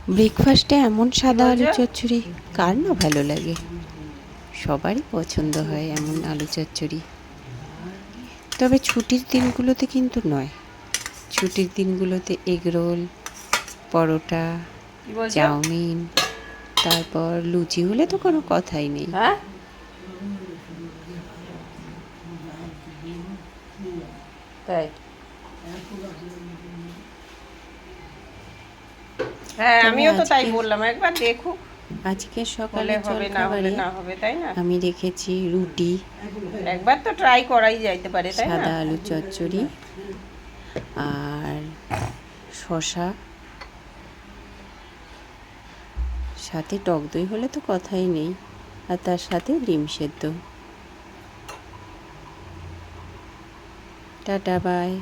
ব্রেকফাস্টে এমন সাদা আলু চচ্চড়ি কার না ভালো লাগে, সবারই পছন্দ হয় এমন আলু চচ্চড়ি। তবে ছুটির দিনগুলোতে কিন্তু নয়, ছুটির দিনগুলোতে এগরোল, পরোটা, চাউমিন, তারপর লুচি হলে তো কোনো কথাই নেই। তাই হ্যাঁ, আমিও তো তাই বললাম, একবার দেখুক। আজকে সকালে হবে না হলে জলখাবারে না হবে, তাই না? আমি রেখেছি রুটি, একবার তো ট্রাই করাই যাইতে পারে, তাই না? সাদা আলু চচ্চড়ি আর শসা, সাথে টক দই হলে তো কথাই নেই, আর তার সাথে ডিম সেদ্ধ। Tata, by.